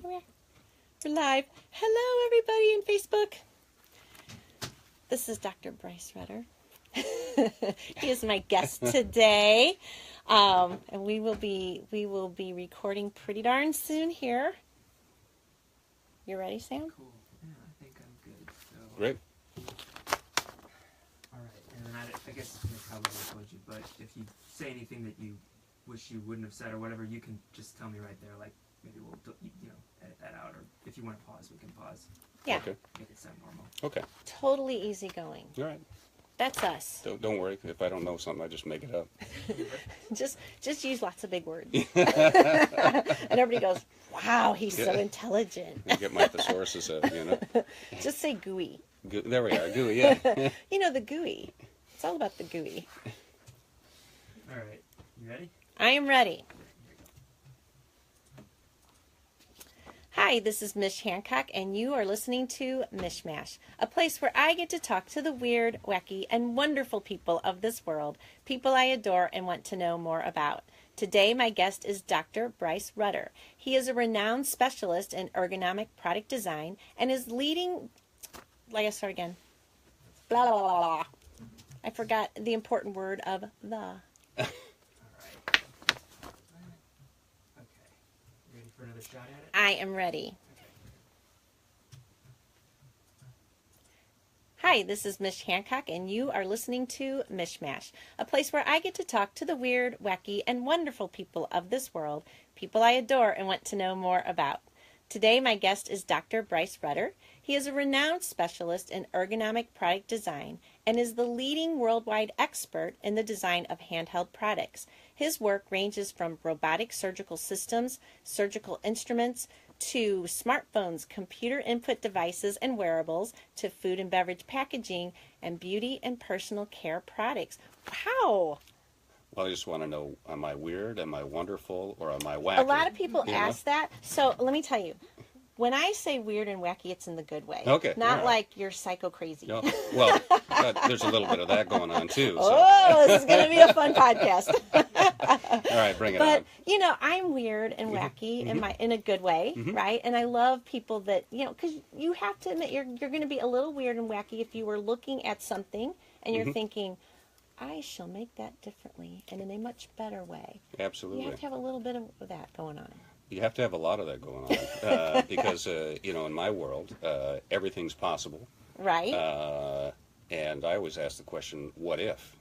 Here we are. We're live. Hello, everybody in Facebook. This is Dr. Bryce Rutter. He is my guest today, and we will be recording pretty darn soon here. You ready, Sam? Cool. Yeah, I think I'm good. So, Great. all right, and then I guess I probably told you, but if you say anything that you wish you wouldn't have said or whatever, you can just tell me right there. Like maybe we'll edit that out, or if you want to pause, we can pause. Yeah. Okay. Make it sound normal. Okay. Totally easygoing. All right. That's us. Don't worry. If I don't know something, I just make it up. Just use lots of big words. And everybody goes, wow, he's so intelligent. I get my thesaurus out, Just say gooey. There we are. Gooey, yeah. You know, the gooey. It's all about the gooey. All right, you ready? I am ready. Here we go. Hi, this is Mish Hancock, and you are listening to Mishmash, a place where I get to talk to the weird, wacky, and wonderful people of this world, people I adore and want to know more about. Today, my guest is Dr. Bryce Rutter. He is a renowned specialist in ergonomic product design and is leading... Blah, blah, blah, blah. I forgot the important word of the. All right. Okay. You ready for another shot at it? I am ready. Okay. Hi, this is Mish Hancock, and you are listening to Mishmash, a place where I get to talk to the weird, wacky, and wonderful people of this world, people I adore and want to know more about. Today, my guest is Dr. Bryce Rutter. He is a renowned specialist in ergonomic product design and is the leading worldwide expert in the design of handheld products. His work ranges from robotic surgical systems, surgical instruments, to smartphones, computer input devices and wearables, to food and beverage packaging, and beauty and personal care products. Wow! Well, I just want to know, am I weird, am I wonderful, or am I wacky? A lot of people ask that. So let me tell you, when I say weird and wacky, it's in the good way. Okay. Not right. like you're psycho crazy. No, well, there's a little bit of that going on, too. So. Oh, this is going to be a fun podcast. All right, bring it on. But, I'm weird and wacky in a good way, right? And I love people that, because you have to admit you're going to be a little weird and wacky if you were looking at something and you're thinking, I shall make that differently and in a much better way. Absolutely. You have to have a little bit of that going on. You have to have a lot of that going on because, in my world, everything's possible. Right. And I always ask the question, what if?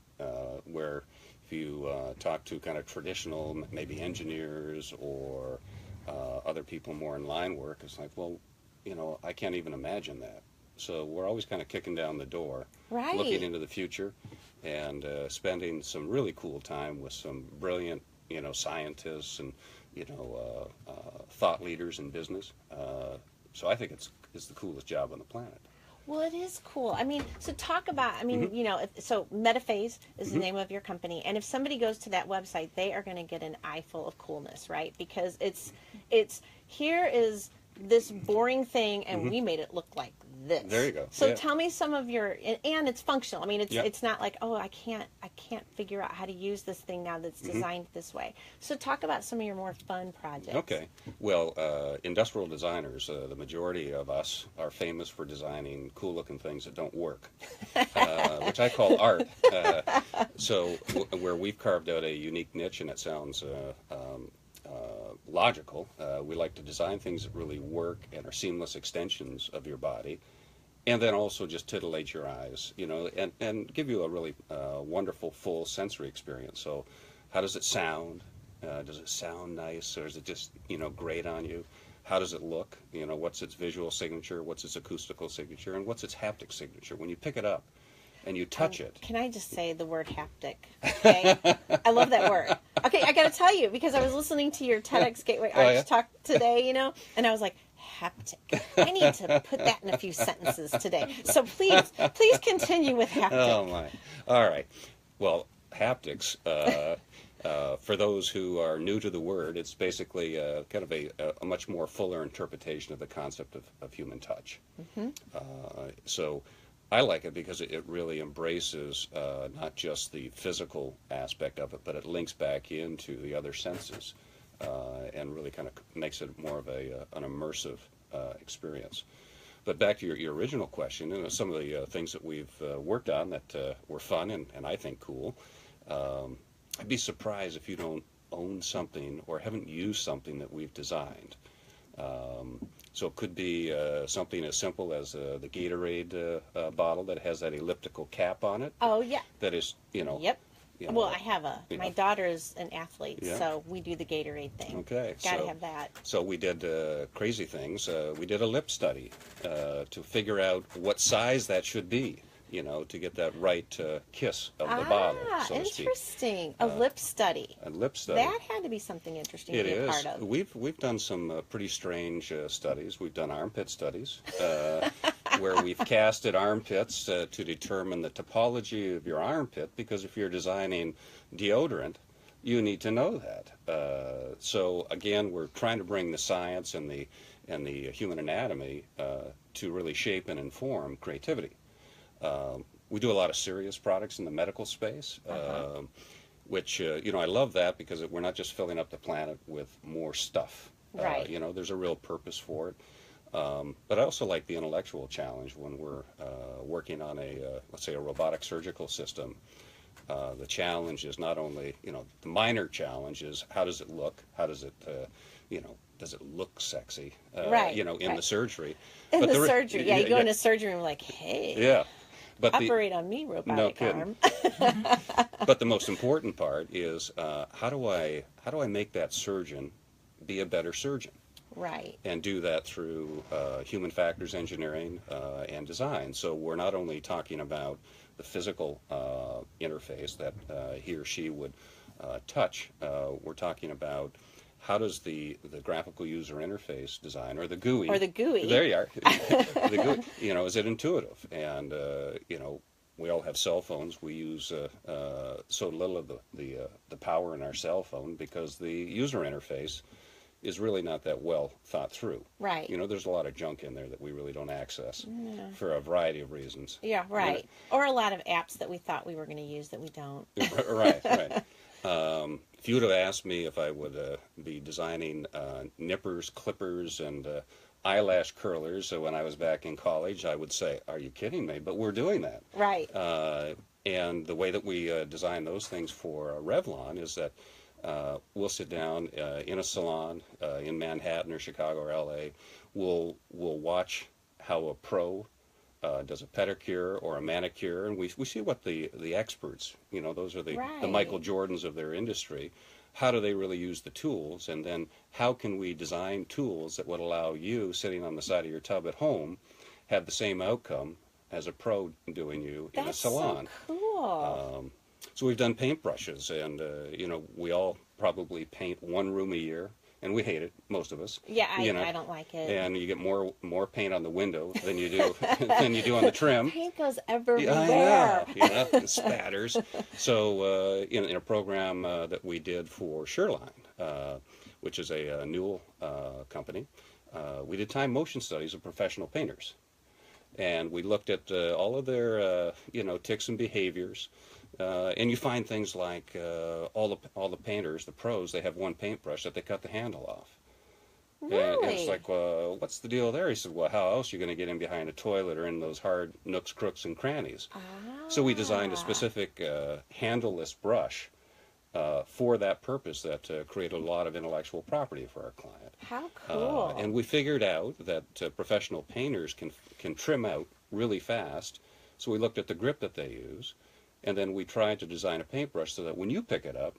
Where if you talk to kind of traditional, maybe engineers or other people more in line work, it's like, well, I can't even imagine that. So we're always kind of kicking down the door, right. Looking into the future and spending some really cool time with some brilliant, scientists and, thought leaders in business. So I think it's the coolest job on the planet. Well, it is cool. So talk about, so Metaphase is the name of your company. And if somebody goes to that website, they are going to get an eye full of coolness, right? Because it's here is this boring thing and we made it look like this. There you go. So tell me some of your, and it's functional. It's not like, oh, I can't figure out how to use this thing now that's designed this way. So talk about some of your more fun projects. Okay. Well, industrial designers, the majority of us are famous for designing cool looking things that don't work, which I call art. So where we've carved out a unique niche, and it sounds logical, we like to design things that really work and are seamless extensions of your body, and then also just titillate your eyes, and give you a really wonderful full sensory experience. So how does it sound? Does it sound nice, or is it just great on you? How does it look? What's its visual signature? What's its acoustical signature? And what's its haptic signature? When you pick it up and you touch it. Can I just say the word haptic? Okay, I love that word. Okay, I got to tell you, because I was listening to your TEDx Gateway Arts talk today, and I was like, haptic. I need to put that in a few sentences today. So please continue with haptic. Oh my! All right. Well, haptics. For those who are new to the word, it's basically kind of a much more fuller interpretation of the concept of human touch. So I like it because it really embraces not just the physical aspect of it, but it links back into the other senses. and really kind of makes it more of an immersive experience. But back to your original question, some of the things that we've worked on that were fun and I think cool. I'd be surprised if you don't own something or haven't used something that we've designed. So it could be something as simple as the Gatorade bottle that has that elliptical cap on it. Oh, yeah. That is, Yep. Well, I have my daughter is an athlete, Yeah. so we do the Gatorade thing. Okay. Gotta have that. So we did crazy things. We did a lip study to figure out what size that should be, to get that right kiss of the bottle, so to speak. Interesting. A lip study. A lip study. That had to be something interesting It to be a is. part of. We've done some pretty strange studies. We've done armpit studies where we've casted armpits to determine the topology of your armpit, because if you're designing deodorant, you need to know that. So again, we're trying to bring the science and the human anatomy to really shape and inform creativity. We do a lot of serious products in the medical space, which, I love that because we're not just filling up the planet with more stuff. Right. There's a real purpose for it. But I also like the intellectual challenge when we're working on let's say a robotic surgical system. The challenge is not only, the minor challenge is how does it look? How does it, does it look sexy? Right. In the surgery. In But the surgery. Yeah, you go into surgery and like, hey. Yeah. But operate on me, robotic arm. But the most important part is how do I make that surgeon be a better surgeon? Right. And do that through human factors engineering and design. So we're not only talking about the physical interface that he or she would touch. We're talking about how does the graphical user interface design, or the GUI. Or the GUI. There you are. The GUI, is it intuitive? And, we all have cell phones. We use so little of the power in our cell phone because the user interface is really not that well thought through. Right. There's a lot of junk in there that we really don't access for a variety of reasons. Yeah, right. Or a lot of apps that we thought we were going to use that we don't. Right. If you would have asked me if I would be designing nippers, clippers, and eyelash curlers when I was back in college, I would say, are you kidding me? But we're doing that. Right. And the way that we design those things for Revlon is that we'll sit down in a salon in Manhattan or Chicago or LA. We'll watch how a pro does a pedicure or a manicure, and we see what the experts, those are the Michael Jordans of their industry. How do they really use the tools, and then how can we design tools that would allow you sitting on the side of your tub at home have the same outcome as a pro doing you in a salon? So cool. So we've done paintbrushes, and we all probably paint one room a year, and we hate it, most of us. Yeah, I don't like it. And you get more paint on the window than you do on the trim. Paint goes everywhere. Yeah, I know. It spatters. So in a program that we did for Sherline, which is a Newell company, we did time motion studies of professional painters, and we looked at all of their tics and behaviors. And you find things like all the painters, the pros, they have one paintbrush that they cut the handle off. Really? And it's like, well, what's the deal there? He said, well, how else are you going to get in behind a toilet or in those hard nooks, crooks, and crannies? So we designed a specific handleless brush for that purpose that created a lot of intellectual property for our client. How cool. And we figured out that professional painters can trim out really fast. So we looked at the grip that they use. And then we tried to design a paintbrush so that when you pick it up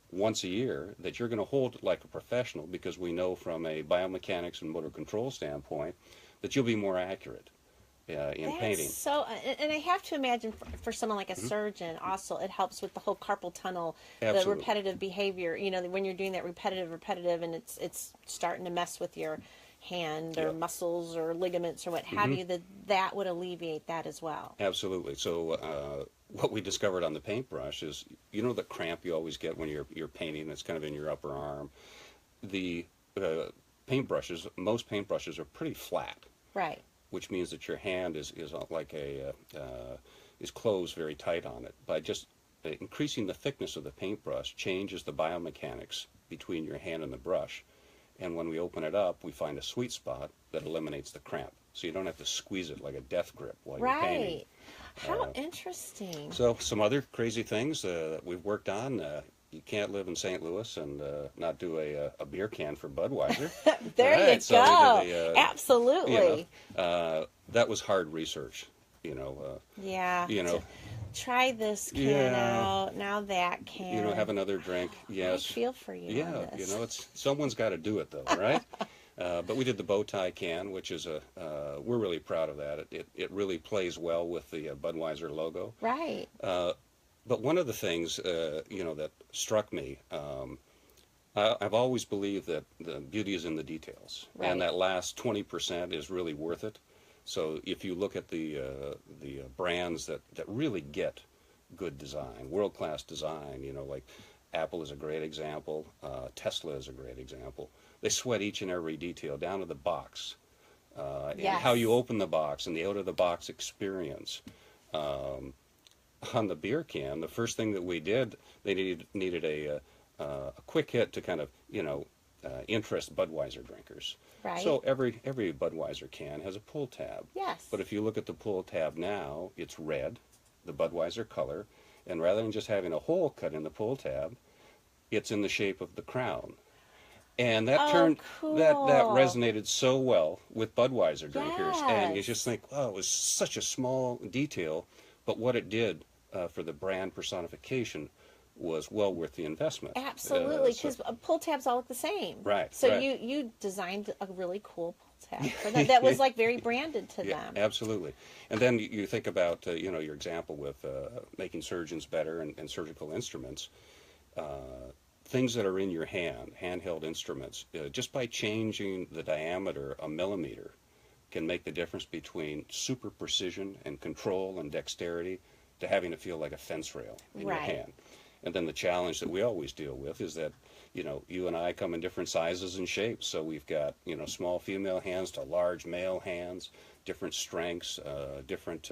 once a year, that you're going to hold it like a professional, because we know from a biomechanics and motor control standpoint that you'll be more accurate in painting. So, and I have to imagine for someone like a surgeon, also it helps with the whole carpal tunnel, the repetitive behavior. When you're doing that repetitive, and it's starting to mess with your hand or muscles or ligaments or what have you, that would alleviate that as well. Absolutely. So what we discovered on the paintbrush is, the cramp you always get when you're painting, it's kind of in your upper arm. The paintbrushes, most paintbrushes are pretty flat. Right. Which means that your hand is like is closed very tight on it. By just increasing the thickness of the paintbrush changes the biomechanics between your hand and the brush. And when we open it up, we find a sweet spot that eliminates the cramp. So you don't have to squeeze it like a death grip while you're painting. Right. How interesting. So some other crazy things that we've worked on. You can't live in St. Louis and not do a beer can for Budweiser. There right? you So go. we did Absolutely. That was hard research. Yeah. To try this can out, now that can. Have another drink. Yes. I feel for you. Yeah, on this. it's someone's got to do it though, right? But we did the bow tie can, which is we're really proud of that. It really plays well with the Budweiser logo. Right. But one of the things that struck me, I've always believed that the beauty is in the details, Right. and that last 20% is really worth it. So if you look at the brands that really get good design, world-class design, like Apple is a great example, Tesla is a great example. They sweat each and every detail down to the box, and how you open the box and the out-of-the-box experience. On the beer can, the first thing that we did, they needed a quick hit to kind of interest Budweiser drinkers. Right. So every Budweiser can has a pull tab. Yes. But if you look at the pull tab now, it's red, the Budweiser color, and rather than just having a hole cut in the pull tab, it's in the shape of the crown. And that cool. that resonated so well with Budweiser drinkers. Yes. And you just think, oh, it was such a small detail, but what it did for the brand personification was well worth the investment. Absolutely, because pull tabs all look the same. Right. So right. you designed a really cool pull tab for them that was like very branded to them. Absolutely. And then you think about your example with making surgeons better and surgical instruments. Things that are in your handheld instruments, just by changing the diameter a millimeter can make the difference between super precision and control and dexterity to having it feel like a fence rail in your hand. And then the challenge that we always deal with is that, you and I come in different sizes and shapes. So we've got, small female hands to large male hands, different strengths, different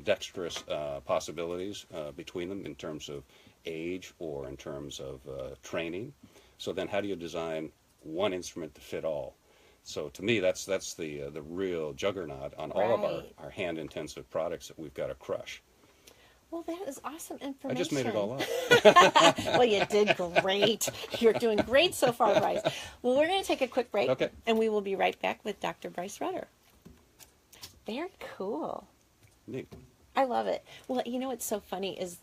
dexterous possibilities between them in terms of age or in terms of training. So then how do you design one instrument to fit all? So to me, that's the real juggernaut on all of our hand-intensive products that we've got to crush. Well, that is awesome information. I just made it all up. Well, you did great. You're doing great so far, Bryce. Well, we're going to take a quick break, Okay. and we will be right back with Dr. Bryce Rutter. Very cool. Neat. I love it. Well, what's so funny is,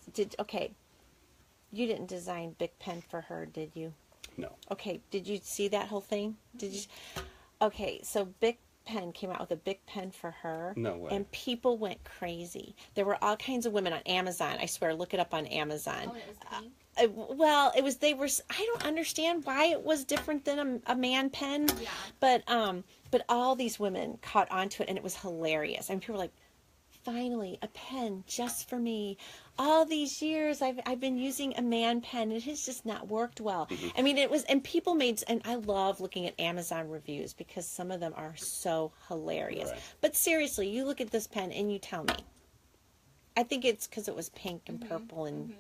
you didn't design Big Pen for her, did you? No. Okay, did you see that whole thing? Did you? Okay, so Big Pen came out with a Big Pen for her. No way. And people went crazy. There were all kinds of women on Amazon. I swear, look it up on Amazon. Oh, it was pink? Well, they were, I don't understand why it was different than a man pen. Yeah. But all these women caught onto it, and it was hilarious. I mean, people were like, finally, a pen just for me. All these years I've been using a man pen, and it has just not worked well. Mm-hmm. I mean, and people made, and I love looking at Amazon reviews because some of them are so hilarious. Right. But seriously, you look at this pen and you tell me. I think it's because it was pink and purple and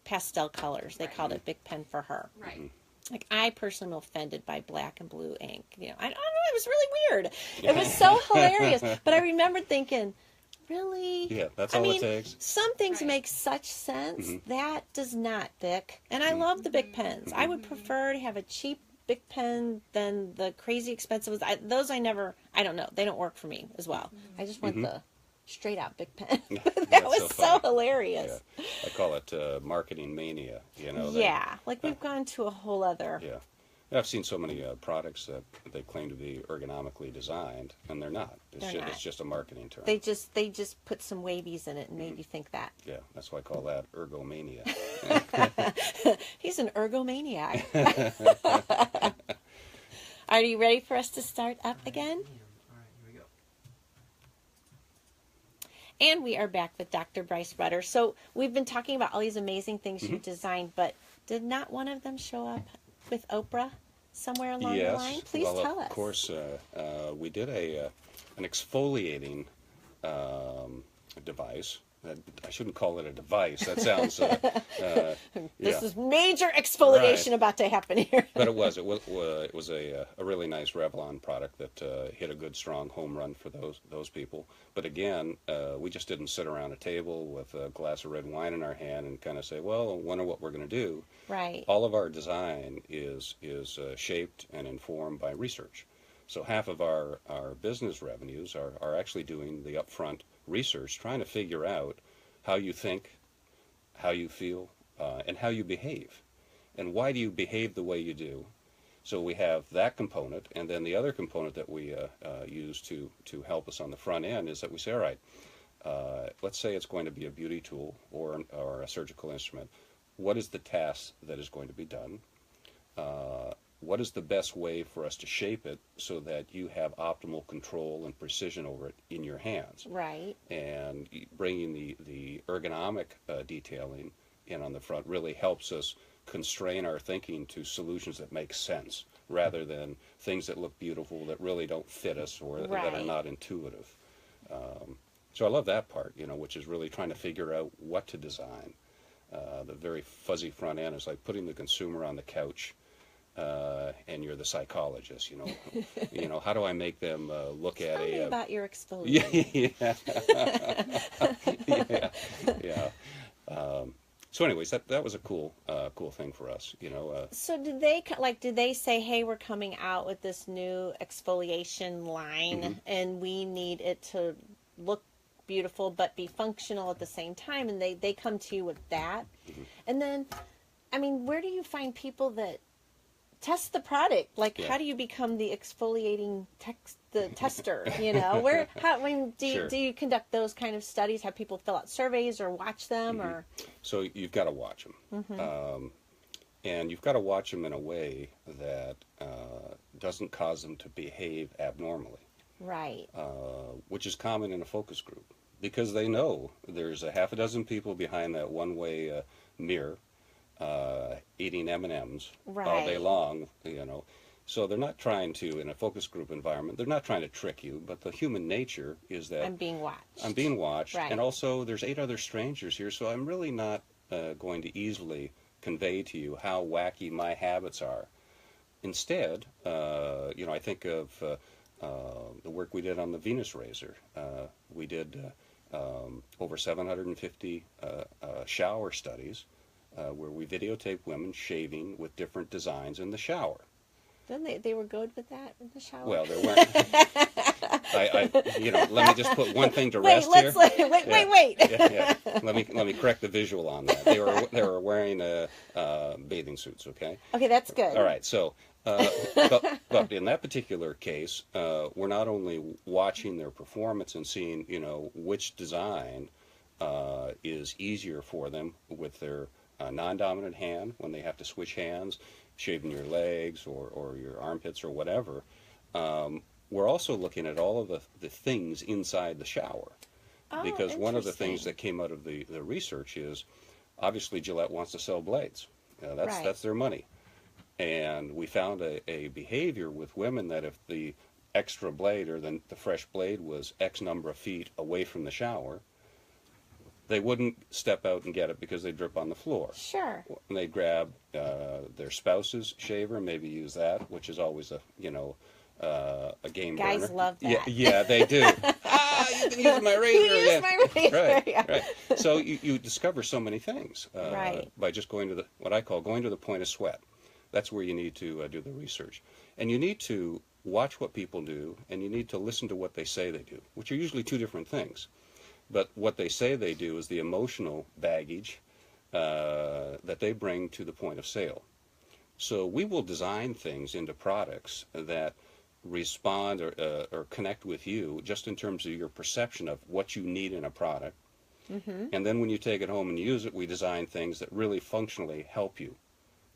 pastel colors. They called it Big Pen for her. Right. Like, I personally am offended by black and blue ink. I don't know, it was really weird. It was so hilarious. But I remember thinking, really? Yeah, that's all it takes. Some things make such sense. That does not, Vic. And I love the big pens. I would prefer to have a cheap big pen than the crazy expensive ones. Those I don't know. They don't work for me as well. I just want the straight out big pen. That was so hilarious. Yeah. I call it marketing mania. Like we've gone to a whole other. Yeah. I've seen so many products that they claim to be ergonomically designed, and they're not. It's just a marketing term. They just put some wavies in it and made you think that. Yeah, that's why I call that ergomania. He's an ergomaniac. Are you ready for us to start up again? All right, here we go. And we are back with Dr. Bryce Rutter. So we've been talking about all these amazing things you designed, but did not one of them show up with Oprah somewhere along the line? Please tell us. Of course, we did an exfoliating device I shouldn't call it a device. That sounds This is major exfoliation about to happen here. But it was a really nice Revlon product that hit a good strong home run for those people. But again, we just didn't sit around a table with a glass of red wine in our hand and kind of say, well, I wonder what we're going to do. Right. All of our design is shaped and informed by research. So half of our business revenues are actually doing the upfront research, trying to figure out how you think, how you feel, and how you behave. And why do you behave the way you do? So we have that component, and then the other component that we use to help us on the front end is that we say, all right, let's say it's going to be a beauty tool or a surgical instrument. What is the task that is going to be done? What is the best way for us to shape it so that you have optimal control and precision over it in your hands? Right. And bringing the ergonomic detailing in on the front really helps us constrain our thinking to solutions that make sense rather than things that look beautiful that really don't fit us or that are not intuitive. So I love that part, which is really trying to figure out what to design. The very fuzzy front end is like putting the consumer on the couch. And you're the psychologist, how do I make them look at Tell me a... about your exfoliation. Yeah. So anyways, that was a cool thing for us, So did they say, hey, we're coming out with this new exfoliation line and we need it to look beautiful but be functional at the same time, and they come to you with that? And then, I mean, where do you find people that test the product? How do you become the exfoliating tester? Do you conduct those kind of studies? Have people fill out surveys or watch them? Or So you've got to watch them, and you've got to watch them in a way that doesn't cause them to behave abnormally. Right. Which is common in a focus group because they know there's a half a dozen people behind that one-way mirror. Eating M&Ms all day long, So they're not trying to, in a focus group environment, they're not trying to trick you, but the human nature is that... I'm being watched. Right. And also there's 8 other strangers here, so I'm really not going to easily convey to you how wacky my habits are. Instead, I think of the work we did on the Venus razor. We did over 750 shower studies. Where we videotape women shaving with different designs in the shower. Then they were good with that in the shower? Well, there weren't. Let me just put one thing to rest here. Wait. Yeah. Let me correct the visual on that. They were wearing bathing suits. Okay. Okay, that's good. All right. So, but in that particular case, we're not only watching their performance and seeing, which design is easier for them with their non-dominant hand when they have to switch hands, shaving your legs or your armpits or whatever. We're also looking at all of the things inside the shower. Because one of the things that came out of the research is, obviously Gillette wants to sell blades. That's their money. And we found a behavior with women that if the extra blade or the fresh blade was X number of feet away from the shower, they wouldn't step out and get it because they drip on the floor. Sure. And they'd grab their spouse's shaver, maybe use that, which is always a game burner. Guys love that. Yeah, they do. You can use my razor again. My razor. Right. So you discover so many things by just going to what I call going to the point of sweat. That's where you need to do the research. And you need to watch what people do, and you need to listen to what they say they do, which are usually 2 different things. But what they say they do is the emotional baggage that they bring to the point of sale. So we will design things into products that respond or connect with you just in terms of your perception of what you need in a product. And then when you take it home and use it, we design things that really functionally help you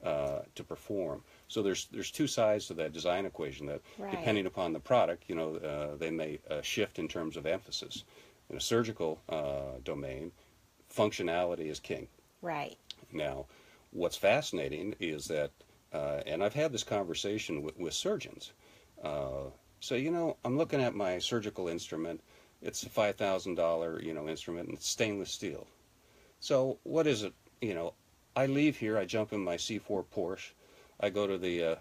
to perform. So there's 2 sides to that design equation that, depending upon the product, they may shift in terms of emphasis. In a surgical domain, functionality is king. Right. Now, what's fascinating is that, and I've had this conversation with surgeons. So, I'm looking at my surgical instrument. It's a $5,000, instrument, and it's stainless steel. So what is it? I leave here, I jump in my C4 Porsche, I go to the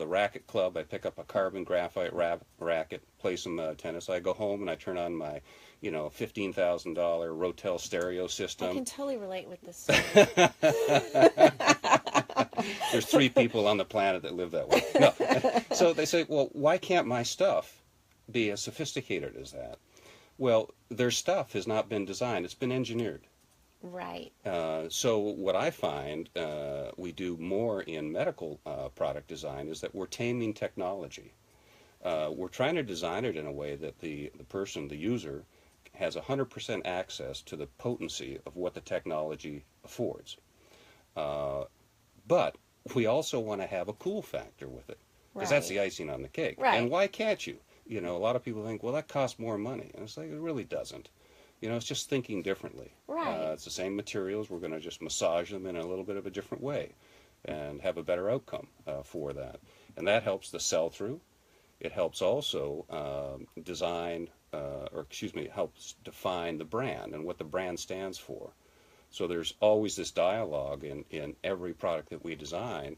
racket club, I pick up a carbon graphite racket, play some tennis. I go home and I turn on my, $15,000 Rotel stereo I system. can totally relate with this story. There's 3 people on the planet that live that way. No. So they say, well, why can't my stuff be as sophisticated as that? Well, their stuff has not been designed. It's been engineered. Right. So what I find we do more in medical product design is that we're taming technology. We're trying to design it in a way that the person, the user, has 100% access to the potency of what the technology affords. But we also want to have a cool factor with it, because that's the icing on the cake. Right. And why can't you? A lot of people think, well, that costs more money. And it's like, it really doesn't. It's just thinking differently. Right. It's the same materials. We're going to just massage them in a little bit of a different way and have a better outcome for that. And that helps the sell-through. It helps also helps define the brand and what the brand stands for. So there's always this dialogue in every product that we design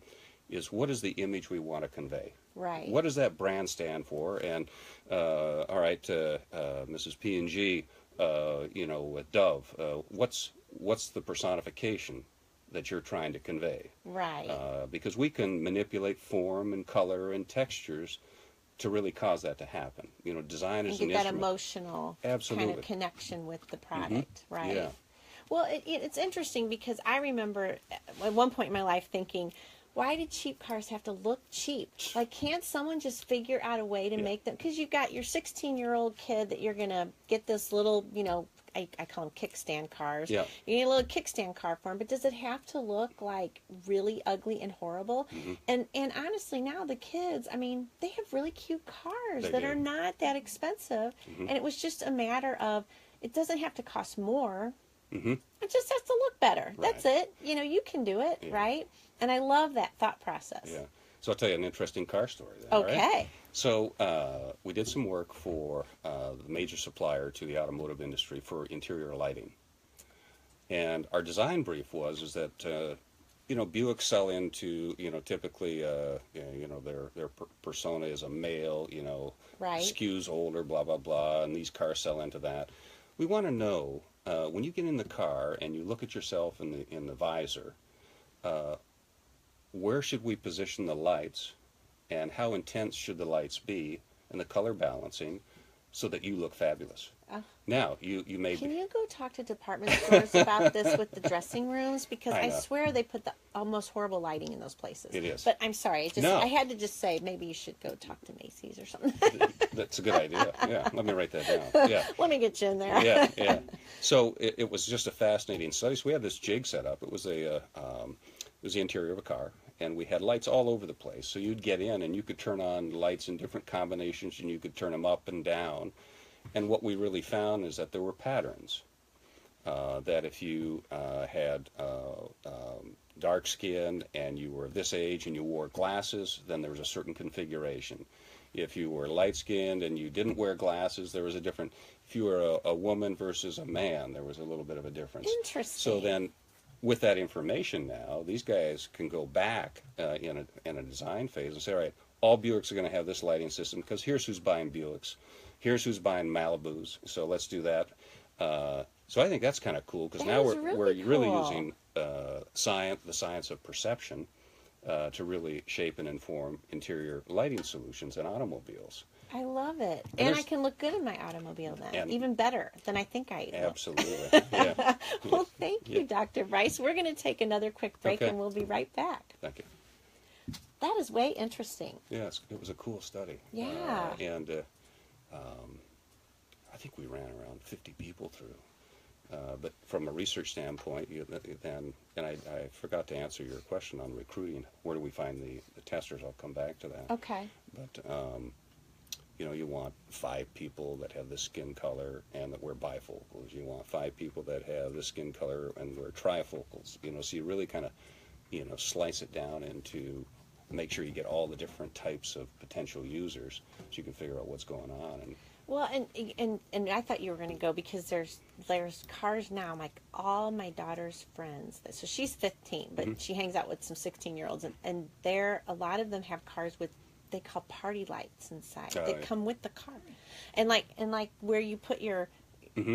is, what is the image we want to convey? Right. What does that brand stand for? And, all right, Mrs. P&G, with Dove, what's the personification that you're trying to convey? Right. Because we can manipulate form and color and textures to really cause that to happen. Design is an get that instrument. emotional Absolutely. kind of connection with the product, right? Yeah. Well, it's interesting because I remember at one point in my life thinking, why did cheap cars have to look cheap? Like, can't someone just figure out a way to make them? Because you've got your 16-year-old kid that you're going to get this little, I call them kickstand cars. Yeah. You need a little kickstand car for them, but does it have to look like really ugly and horrible? And honestly, now the kids, they have really cute cars that are not that expensive. And it was just a matter of, it doesn't have to cost more. It just has to look better. Right. That's it. You can do it, right? And I love that thought process. Yeah. So I'll tell you an interesting car story then. Okay. All right? So we did some work for the major supplier to the automotive industry for interior lighting. And our design brief is that, Buick sell into, typically, their persona is a male, Right. skews older, blah, blah, blah, and these cars sell into that. We want to know, when you get in the car and you look at yourself in the visor, where should we position the lights, and how intense should the lights be, and the color balancing, so that you look fabulous. Now, you may Can be... you go talk to department stores about this with the dressing rooms? Because I know. swear they put the almost horrible lighting in those places. It is. But I'm sorry. No. I had to just say, maybe you should go talk to Macy's or something. That's a good idea. Yeah, let me write that down. Yeah. Let me get you in there. Yeah. So it was just a fascinating study. So we had this jig set up. It was the interior of a car, and we had lights all over the place. So you'd get in, and you could turn on lights in different combinations, and you could turn them up and down. And what we really found is that there were patterns. That if you had dark skin and you were this age and you wore glasses, then there was a certain configuration. If you were light-skinned and you didn't wear glasses, there was a different... If you were a woman versus a man, there was a little bit of a difference. Interesting. So then, with that information now, these guys can go back in a design phase and say, all right, all Buicks are going to have this lighting system, because here's who's buying Buicks. Here's who's buying Malibus, so let's do that. So I think that's kind of cool, because now we're really using the science of perception to really shape and inform interior lighting solutions in automobiles. I love it. And I can look good in my automobile then, even better than I think I look. Absolutely. Yeah. Well, thank you, Dr. Bryce. We're going to take another quick break, Okay. and we'll be right back. Thank you. That is way interesting. Yeah, it was a cool study. Yeah. And I think we ran around 50 people through. But from a research standpoint, I forgot to answer your question on recruiting. Where do we find the testers? I'll come back to that. Okay. But, you want 5 people that have this skin color and that wear bifocals. You want 5 people that have this skin color and wear trifocals. So you really kind of, slice it down into, make sure you get all the different types of potential users so you can figure out what's going on. And Well, and I thought you were going to go because there's cars now. Like all my daughter's friends. So she's 15, but she hangs out with some 16-year-olds, and a lot of them have cars with they call party lights inside. They come with the car, and like where you put your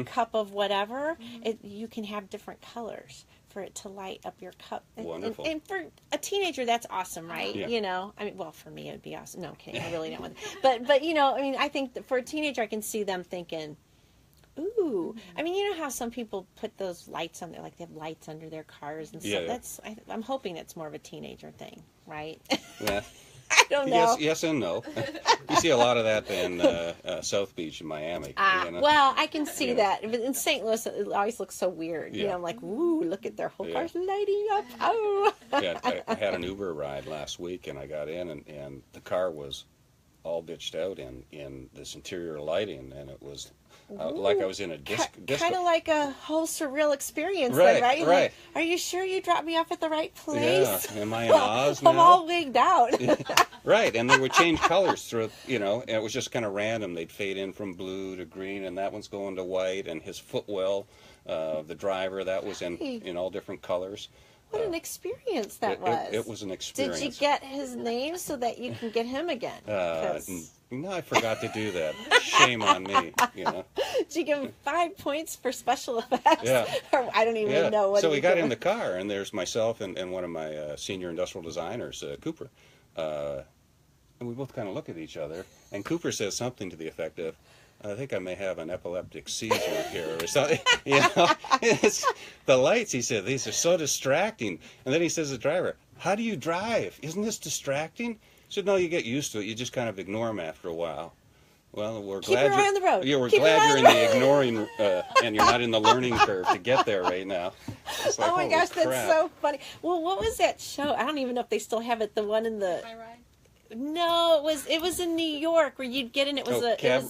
cup of whatever, you can have different colors for it to light up your cup. Wonderful. And for a teenager, that's awesome, right? Yeah. You know, I mean, well, for me, it would be awesome. No, I'm kidding. I really don't want that. But you know, I mean, I think that for a teenager, I can see them thinking, ooh. I mean, you know how some people put those lights on there, like they have lights under their cars and stuff. Yeah. I'm hoping that's more of a teenager thing, right? Yeah. I don't know. Yes and no. You see a lot of that in South Beach in Miami. You know? Well, I can see that. But in St. Louis, it always looks so weird. You know, I'm like, ooh, look at their whole car's lighting up. Oh. Yeah, I had an Uber ride last week, and I got in, and the car was all bitched out in this interior lighting, and it was like I was in a disco. Kind of like a whole surreal experience, Right, then, right? You're right. Like, are you sure you dropped me off at the right place? Yeah, am I in Oz now? I'm all wigged out. Right, and they would change colors through, you know, and it was just kind of random. They'd fade in from blue to green, and that one's going to white, and his footwell, the driver, that was in all different colors. What an experience that was. It was an experience. Did you get his name so that you can get him again? No, I forgot to do that. Shame on me, you know. Did you give him 5 points for special effects? Yeah. Or I don't even know what. So we got in the car, and there's myself and one of my senior industrial designers, Cooper. And we both kind of look at each other, and Cooper says something to the effect of, I think I may have an epileptic seizure here or something. You know, it's the lights, he said, these are so distracting. And then he says to the driver, how do you drive? Isn't this distracting? He said, no, you get used to it. You just kind of ignore them after a while. Well, we're glad your eye on the road. Yeah, we're Keep glad your you're in the ignoring, and you're not in the learning curve to get there right now. It's like, oh my holy gosh, crap. that's so funny. Well, what was that show? I don't even know if they still have it. The one in the. My ride? No, it was in New York where you'd get in. It was cab,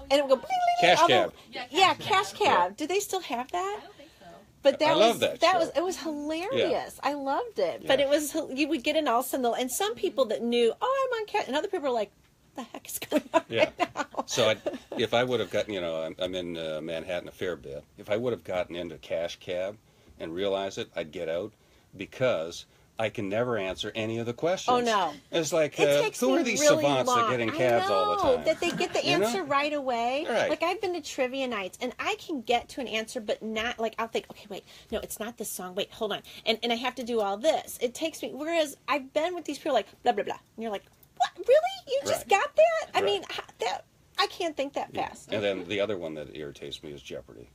and it would go bling, bling, Cash bling, Cab. Yeah, Cash Cab. Do they still have that? I don't think so. But I love that show. it was hilarious. I loved it. But it was you would get in all of a sudden, and some people that knew, oh, I'm on Cash, and other people were like, the heck is going on right now? So if I would have gotten, you know, I'm in Manhattan a fair bit. If I would have gotten into Cash Cab and realized it, I'd get out because I can never answer any of the questions. Oh, no. It's like, It takes who me are these really savants long. that get in cabs all the time? That they get the You know? answer right away. Right. Like I've been to trivia nights and I can get to an answer, but not like I'll think, okay, wait, no, it's not this song. Wait, hold on, and I have to do all this. It takes me. Whereas I've been with these people like blah blah blah, and you're like, what? Really? You just Right. got that? I Right. mean, that I can't think that fast. And then the other one that irritates me is Jeopardy.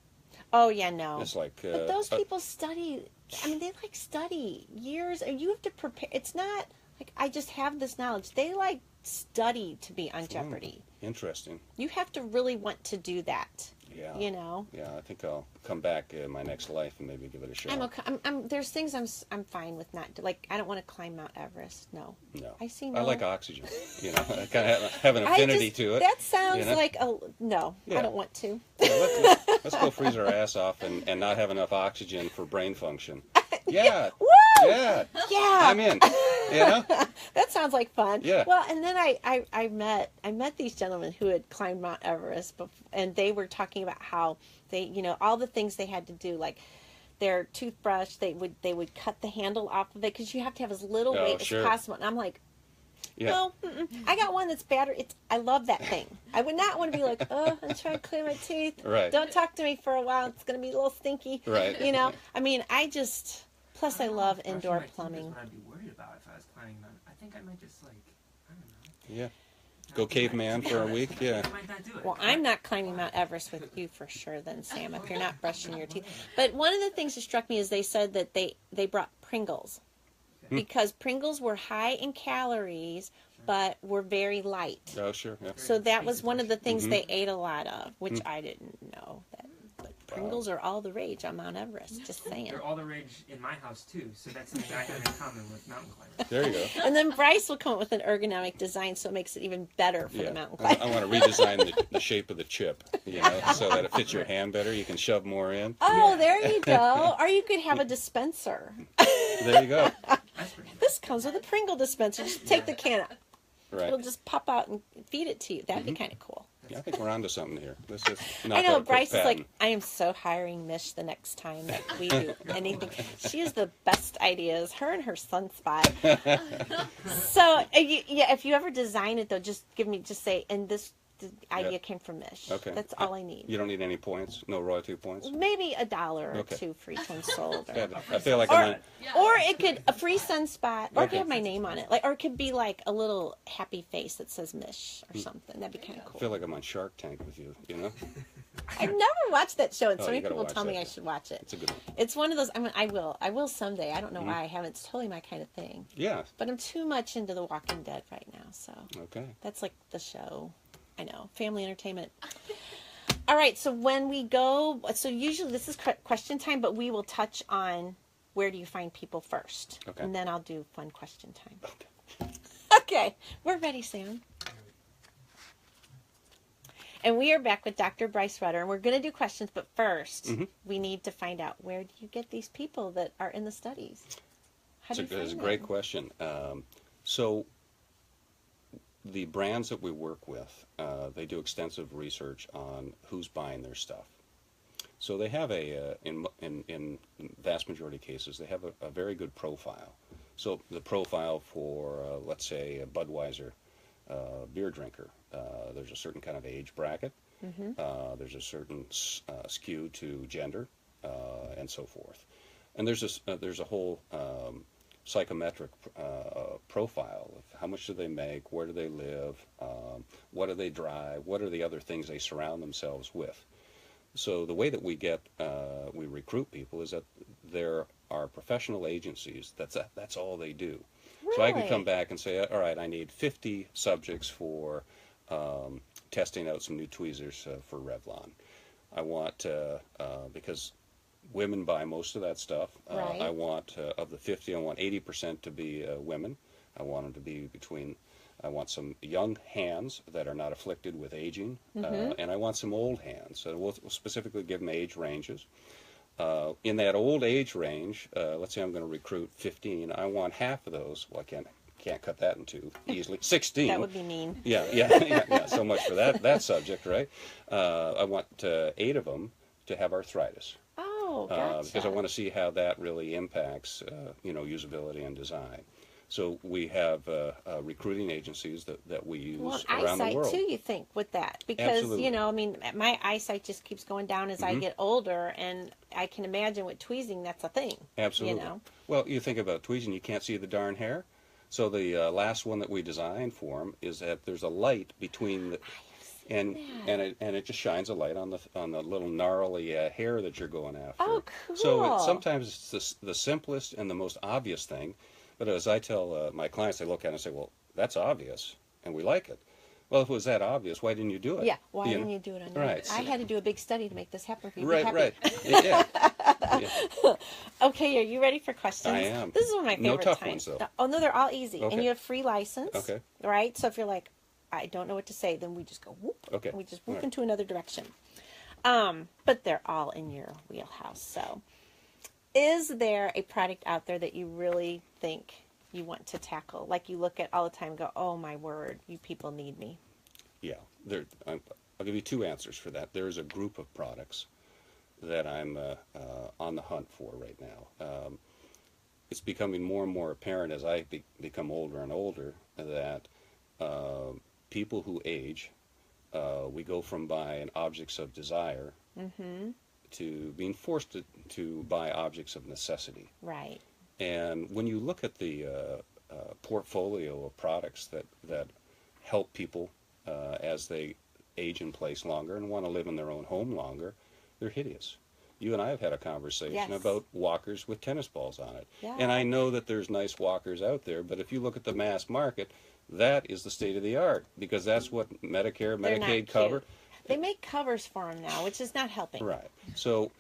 Oh yeah, no. It's like, but those people study. I mean, they like study years, and you have to prepare. It's not like I just have this knowledge. They like study to be on Jeopardy. Interesting. You have to really want to do that. Yeah. You know. Yeah, I think I'll come back in my next life and maybe give it a shot. I'm okay. There's things I'm fine with not like. I don't want to climb Mount Everest. No. No. I see. I No. like oxygen. You know, I kind of have an affinity to it. That sounds you know? like a no. Yeah. I don't want to. Yeah, let's go freeze our ass off and not have enough oxygen for brain function. Yeah. Woo! Yeah. Yeah. I'm in. You know? That sounds like fun. Yeah. Well, and then I met these gentlemen who had climbed Mount Everest, and they were talking about how they, you know, all the things they had to do, like their toothbrush, they would cut the handle off of it because you have to have as little weight sure. as possible. And I'm like, Yeah. no, I got one that's battery. I love that thing. I would not want to be like, oh, I'm trying to clean my teeth. Right. Don't talk to me for a while. It's going to be a little stinky. Right. You know. I mean, plus I love Brushing indoor my teeth is plumbing. what I'd be worried about if I was climbing Mount. I think I might just like, I don't know. Yeah. Go caveman for a week. Yeah. I might not do it. Well, I'm not climbing Mount Everest with you for sure then, Sam, if you're not brushing your teeth. But one of the things that struck me is they said that they brought Pringles because Pringles were high in calories but were very light. Oh, sure. Yeah. So that was one of the things they ate a lot of, which I didn't know. But Pringles are all the rage on Mount Everest, just saying. They're all the rage in my house too, so that's something I have in common with mountain climbers. There you go. And then Bryce will come up with an ergonomic design so it makes it even better for the mountain I climber. want to redesign the shape of the chip, you know, so that it fits your hand better. You can shove more in. Oh, there you go. Or you could have a dispenser. There you go. That's pretty. This comes with a Pringle dispenser. Just take the can out. Right. It'll just pop out and feed it to you. That'd be kind of cool. Yeah, I think we're onto something here. Let's just knock I know, out a quick Bryce is patent. like, I am so hiring Mish the next time that we do anything. She has the best ideas, her and her sunspot. So, yeah, if you ever design it, though, just say, and this idea came from Mish. Okay. That's all I need. You don't need any points? No royalty points? Maybe $1 or Okay. $2 for each one sold. Or, Good. I feel like or, I'm on. or it could, a free sunspot, or it Okay. could have my name on it. Or it could be like a little happy face that says Mish or something. That'd be kind of I cool. feel like I'm on Shark Tank with you, you know? I've never watched that show, and Oh, so you many gotta people watch tell me that. I should watch it. It's a good one. It's one of those. I mean, I will someday. I don't know why I haven't. It's totally my kind of thing. Yeah. But I'm too much into The Walking Dead right now, so Okay. that's like the show. I know, family entertainment. All right, so when we go, so usually this is question time, but we will touch on where do you find people first, Okay. and then I'll do fun question time. Okay. Okay, we're ready, Sam. And we are back with Dr. Bryce Rutter, and we're going to do questions, but first, we need to find out, where do you get these people that are in the studies? How do you find It's a them? great question. So the brands that we work with, they do extensive research on who's buying their stuff. So they have in vast majority of cases, they have a very good profile. So the profile for, let's say, a Budweiser beer drinker, there's a certain kind of age bracket. There's a certain skew to gender, and so forth. And there's a whole psychometric profile of how much do they make, where do they live, what do they drive, what are the other things they surround themselves with. So the way that we recruit people is that there are professional agencies that's all they do. Really? So I can come back and say, all right, I need 50 subjects for testing out some new tweezers for Revlon. I want, because women buy most of that stuff, Right. I want, of the 50, I want 80% to be women. I want them to be I want some young hands that are not afflicted with aging, and I want some old hands. So we'll specifically give them age ranges. In that old age range, let's say I'm going to recruit 15, I want half of those, well, I can't cut that in two easily, 16. That would be mean. Yeah, so much for that subject, right? I want 8 of them to have arthritis. Oh, gotcha. Because I want to see how that really impacts, usability and design. So we have recruiting agencies that we use Well, around the eyesight world. too, you think, with that. Because, Absolutely. I mean, my eyesight just keeps going down as I get older, and I can imagine with tweezing, that's a thing. Absolutely. You know? Well, you think about tweezing, you can't see the darn hair. So the last one that we designed for them is that there's a light between the, and it just shines a light on the little gnarly hair that you're going after. Oh, cool. So sometimes it's the simplest and the most obvious thing, but as I tell my clients, they look at it and say, "Well, that's obvious, and we like it." Well, if it was that obvious, why didn't you do it? Yeah, why didn't you do it on your Right. I had to do a big study to make this happen for you. Be Right, happy. right. Yeah. Okay, are you ready for questions? I am. This is one of my favorite No tough times. ones, though. Oh, no, they're all easy. And Okay. you have free license. Okay. Right? So if you're like, I don't know what to say, then we just go whoop. Okay. And we just whoop All right. into another direction. But they're all in your wheelhouse. So is there a product out there that you really think you want to tackle? Like you look at all the time and go, oh my word, you people need me. Yeah, I'll give you 2 answers for that. There's a group of products that I'm on the hunt for right now. It's becoming more and more apparent as I become older and older that people who age, we go from buying objects of desire to being forced to buy objects of necessity. Right. And when you look at the portfolio of products that help people as they age in place longer and want to live in their own home longer, they're hideous. You and I have had a conversation Yes. about walkers with tennis balls on it. Yeah. And I know that there's nice walkers out there, but if you look at the mass market, that is the state of the art, because that's what Medicare, They're not Medicaid cute. cover. They make covers for them now, which is not helping. Right. So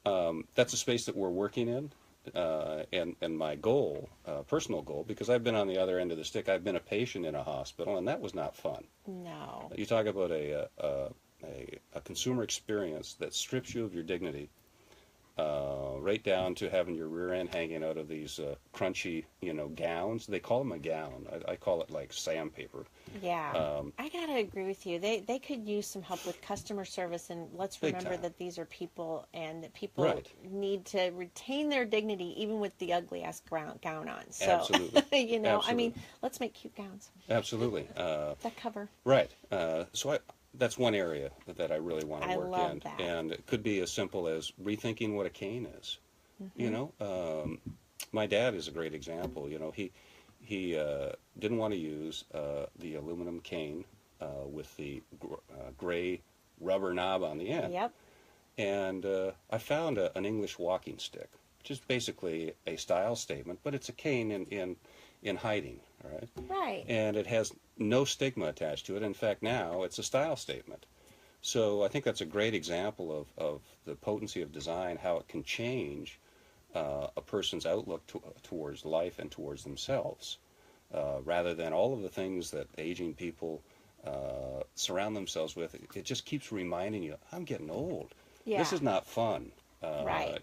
that's a space that we're working in. And my goal, personal goal, because I've been on the other end of the stick, I've been a patient in a hospital, and that was not fun. No. You talk about a consumer experience that strips you of your dignity, right down to having your rear end hanging out of these crunchy, gowns. They call them a gown. I call it like sandpaper. Yeah, I gotta agree with you. They could use some help with customer service, and let's Big remember time. that these are people, and that people Right. need to retain their dignity even with the ugly ass gown on. So, Absolutely. I mean, Absolutely. let's make cute gowns. Absolutely. That cover. Right. That's one area that I really want to I work love in. that. And it could be as simple as rethinking what a cane is. My dad is a great example. He didn't want to use the aluminum cane with the gray rubber knob on the end. Yep. And I found an English walking stick, which is basically a style statement, but it's a cane in hiding, all right? Right. And it has no stigma attached to it. In fact, now it's a style statement. So I think that's a great example of the potency of design, how it can change a person's outlook towards life and towards themselves, rather than all of the things that aging people surround themselves with. It just keeps reminding you, I'm getting old. Yeah. This is not fun. Right.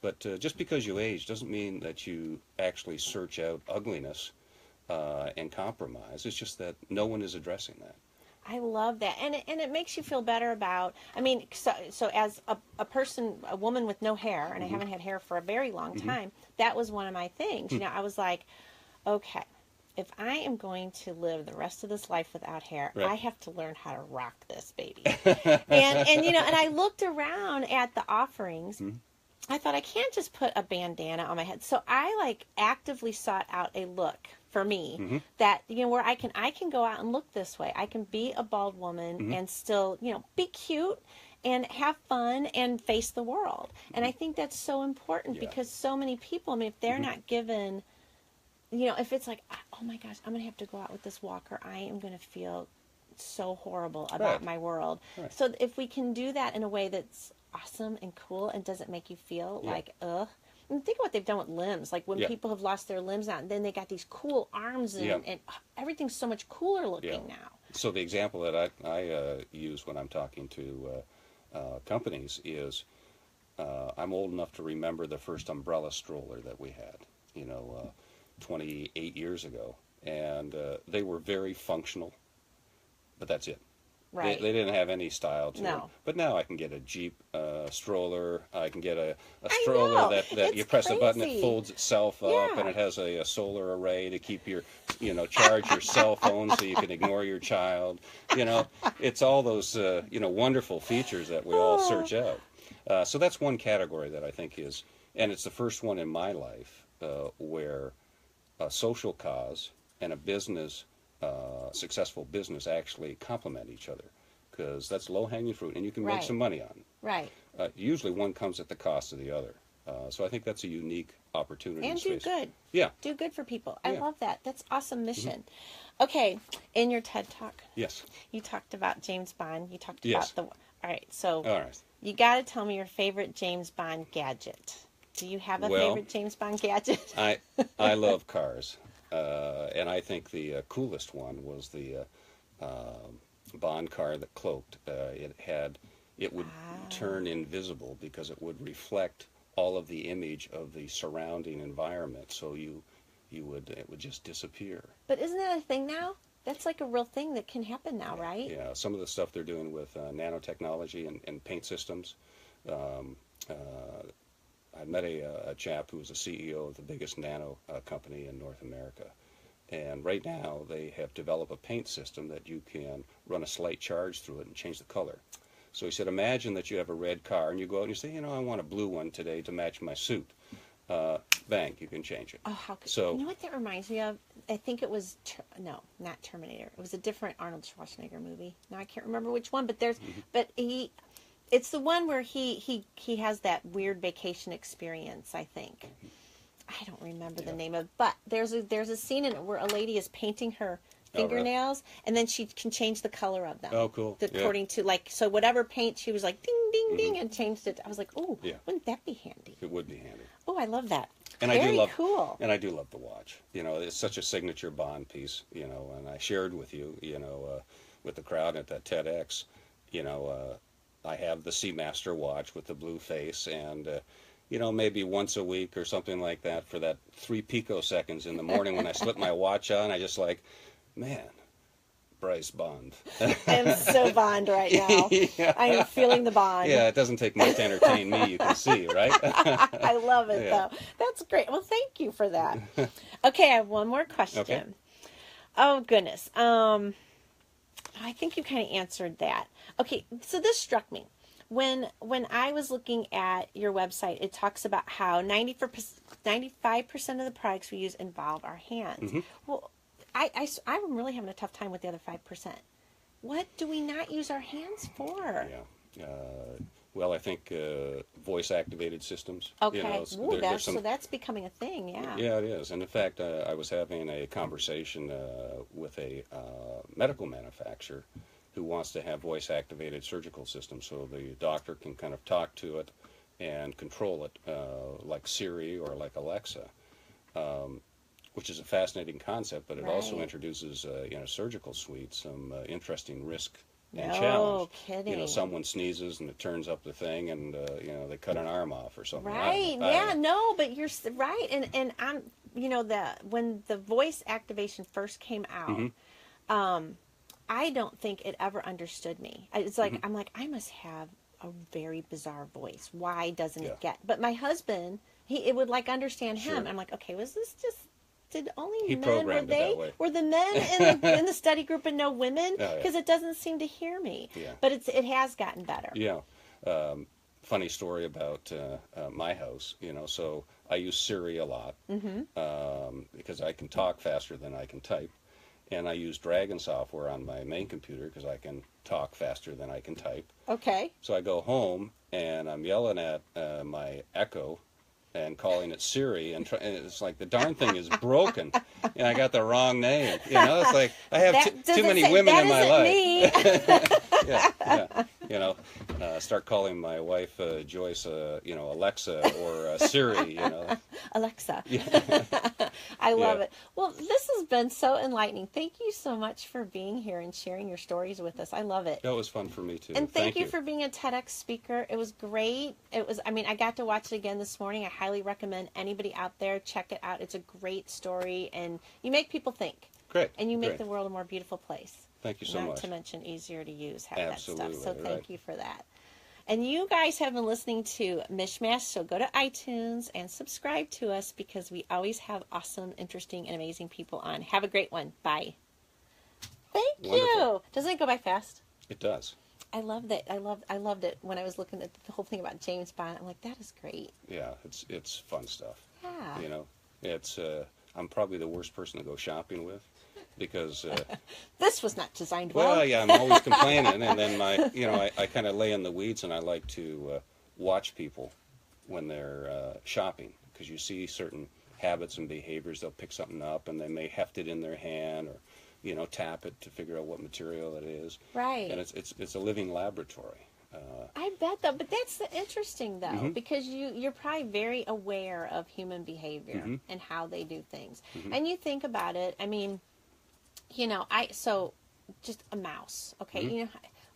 But just because you age doesn't mean that you actually search out ugliness and compromise. It's just that no one is addressing that. I love that, and it makes you feel better about. I mean, so as a woman with no hair, and I haven't had hair for a very long time. That was one of my things. I was like, okay, if I am going to live the rest of this life without hair, Right. I have to learn how to rock this baby. and I looked around at the offerings. I thought, I can't just put a bandana on my head. So I actively sought out a look for me that, where I can go out and look this way. I can be a bald woman and still, be cute and have fun and face the world. And I think that's so important because so many people, I mean, if they're not given, if it's like, oh my gosh, I'm going to have to go out with this walker, I am going to feel so horrible about Right. my world. Right. So if we can do that in a way that's awesome and cool and doesn't make you feel like ugh. And think of what they've done with limbs. Like when people have lost their limbs out, and then they got these cool arms and everything's so much cooler looking now. So the example that I use when I'm talking to companies is I'm old enough to remember the first umbrella stroller that we had, 28 years ago. And they were very functional, but that's it. Right. They didn't have any style to No. it. But now I can get a Jeep stroller. I can get a I stroller know. that It's you press a button, crazy. it folds itself up, Yeah. and it has a solar array to keep your, charge your cell phone so you can ignore your child. It's all those, wonderful features that we all search out. So that's one category that I think is, and it's the first one in my life where a social cause and a business, successful business actually complement each other, because that's low-hanging fruit and you can make Right. some money on Right. it. Usually one comes at the cost of the other. So I think that's a unique opportunity. And in do space. good. Yeah. Do good for people. I Yeah. love that. That's awesome mission. Okay, in your TED Talk, Yes. you talked about James Bond. You talked Yes. about all right, so All right. you got to tell me your favorite James Bond gadget. Do you have a Well, favorite James Bond gadget? I love cars, and I think the coolest one was the Bond car that cloaked. It would turn invisible because it would reflect all of the image of the surrounding environment. So it would just disappear. But isn't that a thing now? That's like a real thing that can happen now, right? Yeah, some of the stuff they're doing with nanotechnology and paint systems. I met a chap who was a CEO of the biggest nano company in North America. And right now they have developed a paint system that you can run a slight charge through it and change the color. So he said, imagine that you have a red car and you go out and you say, I want a blue one today to match my suit. Bang, you can change it. Oh, how cool. So, You know what that reminds me of? I think it was, no, not Terminator. It was a different Arnold Schwarzenegger movie. Now I can't remember which one, but it's the one where he has that weird vacation experience, I think. I don't remember the name of it, but there's a scene in it where a lady is painting her fingernails, and then she can change the color of them. Oh, cool. According to, so whatever paint, she was like, ding, ding, ding, and changed it. I was like, oh, wouldn't that be handy? It would be handy. Oh, I love that. And Very I do love cool. And I do love the watch. It's such a signature Bond piece, and I shared with you, with the crowd at that TEDx, I have the Seamaster watch with the blue face, and maybe once a week or something like that for that 3 picoseconds in the morning when I slip my watch on, I just like, man, Bryce Bond. I'm so Bond right now. Yeah. I am feeling the Bond. Yeah, it doesn't take much to entertain me, you can see, right? I love it, Yeah. though. That's great. Well, thank you for that. Okay, I have one more question. Okay. Oh, goodness. I think you kind of answered that. Okay, so this struck me. When I was looking at your website, it talks about how 95% of the products we use involve our hands. Mhm. Well, I'm really having a tough time with the other 5%. What do we not use our hands for? Yeah. Well, I think voice-activated systems. Okay. Ooh, there's some. so that's becoming a thing, yeah. Yeah, it is. And in fact, I was having a conversation with a medical manufacturer who wants to have voice-activated surgical systems, so the doctor can kind of talk to it and control it, like Siri or like Alexa, which is a fascinating concept. But it also Right. introduces, surgical suite, some interesting risk and No challenge. kidding. Someone sneezes and it turns up the thing, and they cut an arm off or something. Right. Yeah. No, but you're right. And I'm, when the voice activation first came out, Mhm. I don't think it ever understood me. It's like I'm like, I must have a very bizarre voice. Why doesn't Yeah. it get? But my husband, it would like understand him. Sure. I'm like, okay, was this just? Did only He men programmed it that way. were the men in the study group and no women? Yeah, yeah. Because it doesn't seem to hear me. Yeah. But it has gotten better. Yeah. Funny story about my house. So I use Siri a lot because I can talk faster than I can type. And I use Dragon software on my main computer because I can talk faster than I can type. Okay. So I go home and I'm yelling at my Echo and calling it Siri, and it's like the darn thing is broken, and I got the wrong name. It's like I have too many women in my life. Yeah. Start calling my wife Joyce, Alexa or Siri. Alexa. Yeah. I love Yeah. it. Well, this has been so enlightening. Thank you so much for being here and sharing your stories with us. I love it. That was fun for me too. And thank you for being a TEDx speaker. It was great. I got to watch it again this morning. I highly recommend anybody out there check it out. It's a great story, and you make people think. Great. And you make Great. the world a more beautiful place. Thank you so Not much. to mention easier to use, have Absolutely, that stuff. So thank right. you for that. And you guys have been listening to Mishmash, so go to iTunes and subscribe to us because we always have awesome, interesting, and amazing people on. Have a great one. Bye. Thank you. Wonderful. Doesn't it go by fast? It does. I loved it. I loved it when I was looking at the whole thing about James Bond. I'm like, that is great. Yeah, it's fun stuff. Yeah. It's I'm probably the worst person to go shopping with because This was not designed well. well, yeah, I'm always complaining, and then I kind of lay in the weeds, and I like to watch people when they're shopping because you see certain habits and behaviors. They'll pick something up, and they may heft it in their hand or tap it to figure out what material it is. Right. And it's a living laboratory. I bet though, but that's interesting though, because you're probably very aware of human behavior and how they do things, and you think about it. I mean, so just a mouse, okay?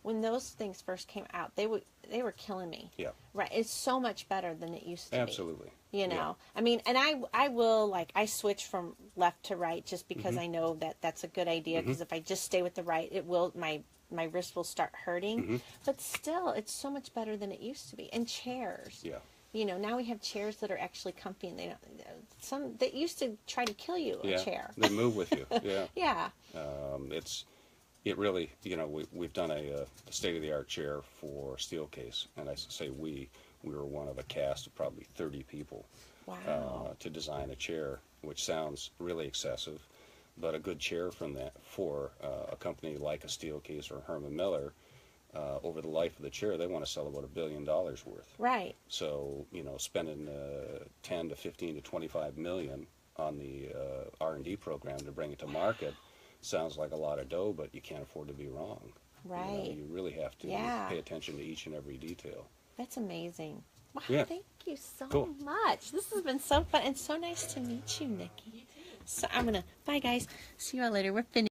When those things first came out, they were killing me. Yeah. Right. It's so much better than it used to Absolutely. be. Yeah. I mean, and I will I switch from left to right just because I know that that's a good idea. Because if I just stay with the right, it will my wrist will start hurting. But still, it's so much better than it used to be. And chairs. Yeah. Now we have chairs that are actually comfy, and they don't. Some that used to try to kill you. Yeah. A chair. They move with you. Yeah. Yeah. It really, we've done a state-of-the-art chair for Steelcase, and I say we were one of a cast of probably 30 people Wow. to design a chair, which sounds really excessive, but a good chair for a company like a Steelcase or Herman Miller, over the life of the chair, they want to sell about $1 billion worth. Right. So, spending 10 to 15 to 25 million on the R&D program to bring it to market sounds like a lot of dough, but you can't afford to be wrong. Right. You really have to Yeah. pay attention to each and every detail. That's amazing. Wow, Yeah. thank you so Cool. much. This has been so fun and so nice to meet you, Nikki. So bye guys. See you all later. We're finished.